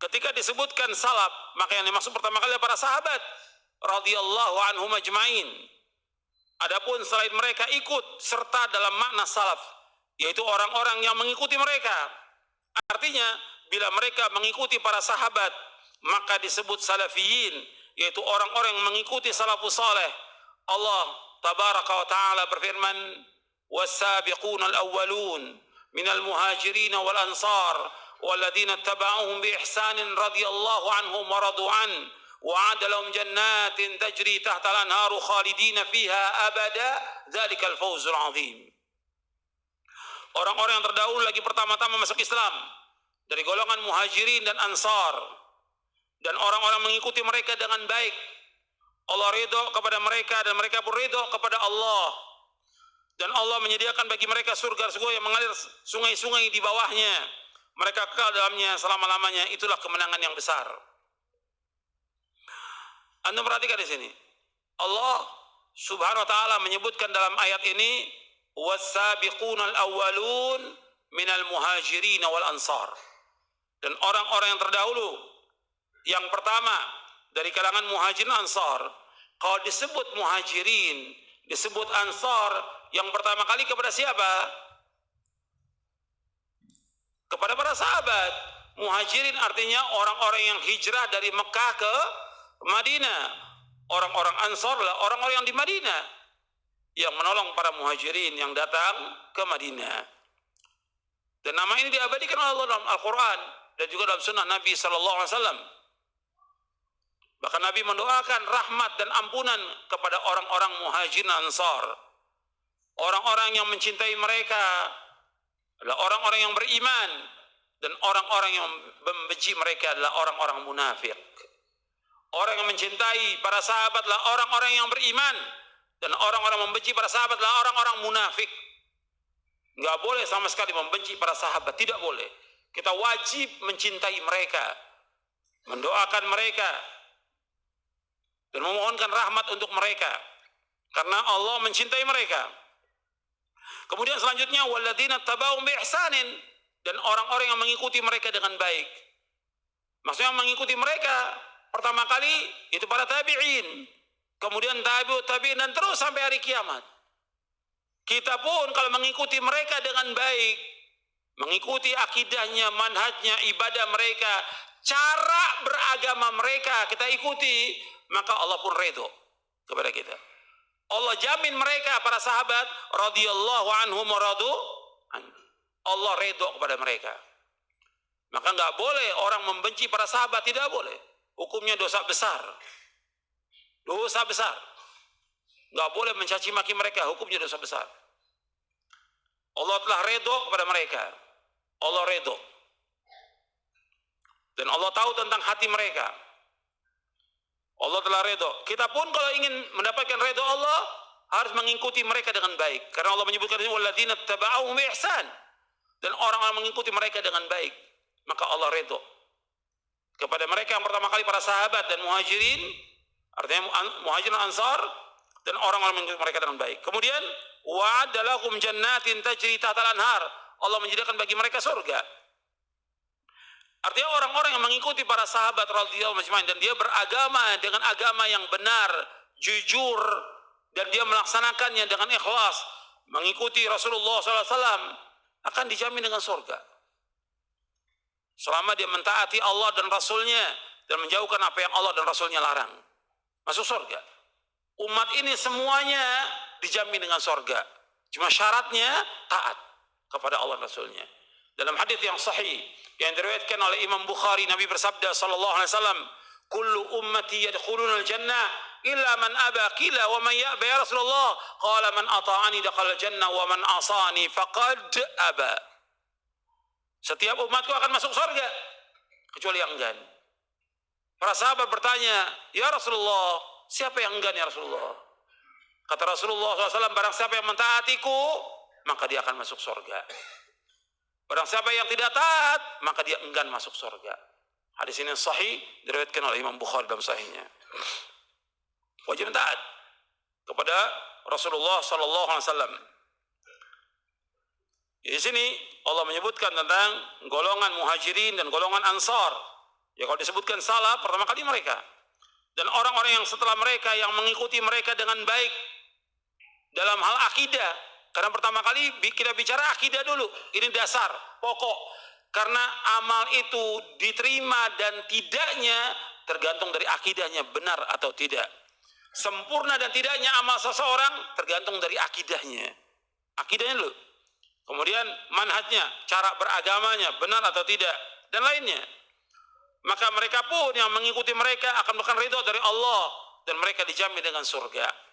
Ketika disebutkan salaf, maka yang dimaksud pertama kali para sahabat radhiyallahu anhum ajmain. Adapun selain mereka ikut serta dalam makna salaf, yaitu orang-orang yang mengikuti mereka. Artinya, bila mereka mengikuti para sahabat, maka disebut salafiyin, yaitu orang-orang yang mengikuti salafus saleh. Allah tabaraka wa ta'ala berfirman, was-sabiquna al-awwalun minal muhajirin wal ansar walladzina ittaba'uhum bi ihsanin radhiyallahu anhum wa radu an wa'ada lahum jannatin tajri tahtal anharu khalidina fiha abada dzalikal fawzul azim. Orang-orang yang terdahulu lagi pertama-tama masuk Islam dari golongan muhajirin dan ansar, dan orang-orang mengikuti mereka dengan baik. Allah ridho kepada mereka dan mereka pun ridho kepada Allah. Dan Allah menyediakan bagi mereka surga-surga yang mengalir sungai-sungai di bawahnya. Mereka kekal dalamnya selama-lamanya. Itulah kemenangan yang besar. Anda perhatikan di sini. Allah Subhanahu wa taala menyebutkan dalam ayat ini was-sabiqunal awwalun minal muhajirin wal ansar. Dan orang-orang yang terdahulu, yang pertama dari kalangan muhajirin ansar. Kalau disebut muhajirin, disebut ansar, yang pertama kali kepada siapa? Kepada para sahabat. Muhajirin artinya orang-orang yang hijrah dari Mekah ke Madinah. Orang-orang ansar lah orang-orang yang di Madinah, yang menolong para muhajirin yang datang ke Madinah. Dan nama ini diabadikan oleh Allah dalam Al-Quran dan juga dalam sunnah Nabi SAW. Bahkan Nabi mendoakan rahmat dan ampunan kepada orang-orang muhajirin ansar. Orang-orang yang mencintai mereka adalah orang-orang yang beriman, dan orang-orang yang membenci mereka adalah orang-orang munafik. Orang yang mencintai para sahabat adalah orang-orang yang beriman, dan orang-orang membenci para sahabat adalah orang-orang munafik. Enggak boleh sama sekali membenci para sahabat, tidak boleh. Kita wajib mencintai mereka, mendoakan mereka, dan memohonkan rahmat untuk mereka, karena Allah mencintai mereka. Kemudian selanjutnya walladzina tabauhum bi ihsanin, dan orang-orang yang mengikuti mereka dengan baik. Maksudnya mengikuti mereka pertama kali itu para tabi'in, kemudian tabi'ut tabi'in, dan terus sampai hari kiamat. Kita pun kalau mengikuti mereka dengan baik, mengikuti akidahnya, manhajnya, ibadah mereka, cara beragama mereka kita ikuti, maka Allah pun ridho kepada kita. Allah jamin mereka para sahabat radhiyallahu anhum wa radu an. Allah ridho kepada mereka. Maka enggak boleh orang membenci para sahabat, tidak boleh. Hukumnya dosa besar. Dosa besar. Enggak boleh mencaci maki mereka, hukumnya dosa besar. Allah telah ridho kepada mereka. Allah ridho. Dan Allah tahu tentang hati mereka. Allah telah ridho. Kita pun kalau ingin mendapatkan ridho Allah, harus mengikuti mereka dengan baik. Karena Allah menyebutkan walladzina tabauhum bi ihsan, dan orang-orang mengikuti mereka dengan baik, maka Allah ridho kepada mereka yang pertama kali para sahabat dan muhajirin, artinya muhajirin ansar, dan orang-orang mengikuti mereka dengan baik. Kemudian wa'ada lahum jannatin tajri tahtal anhar, Allah menyediakan bagi mereka surga. Artinya orang-orang yang mengikuti para sahabat radhiyallahu anhum dan dia beragama dengan agama yang benar, jujur, dan dia melaksanakannya dengan ikhlas, mengikuti Rasulullah SAW, akan dijamin dengan surga. Selama dia mentaati Allah dan Rasulnya dan menjauhkan apa yang Allah dan Rasulnya larang, masuk surga. Umat ini semuanya dijamin dengan surga. Cuma syaratnya taat kepada Allah dan Rasulnya. Dalam hadis yang sahih yang diriwayatkan oleh Imam Bukhari, Nabi bersabda sallallahu alaihi wasallam, "Kullu ummati yadkhuluna al-jannah illa man aba." Qila wa man ya'ba ya Rasulullah? Qala man ata'ani dakhala al-jannah wa man asani faqad aba. Setiap umatku akan masuk surga kecuali yang enggan. Para sahabat bertanya, "Ya Rasulullah, siapa yang enggan ya Rasulullah?" Kata Rasulullah SAW, barang siapa yang mentaatiku, maka dia akan masuk surga. Barang siapa yang tidak taat, maka dia enggan masuk surga. Hadis ini sahih, diriwayatkan oleh Imam Bukhari dalam sahihnya. Wajib taat kepada Rasulullah sallallahu alaihi wasallam. Di sini Allah menyebutkan tentang golongan muhajirin dan golongan ansar. Ya kalau disebutkan salah, pertama kali mereka. Dan orang-orang yang setelah mereka yang mengikuti mereka dengan baik dalam hal akidah. Karena pertama kali kita bicara akidah dulu. Ini dasar, pokok. Karena amal itu diterima dan tidaknya tergantung dari akidahnya benar atau tidak. Sempurna dan tidaknya amal seseorang tergantung dari akidahnya. Akidahnya dulu. Kemudian manhajnya, cara beragamanya benar atau tidak dan lainnya. Maka mereka pun yang mengikuti mereka akan mendapatkan ridho dari Allah dan mereka dijamin dengan surga.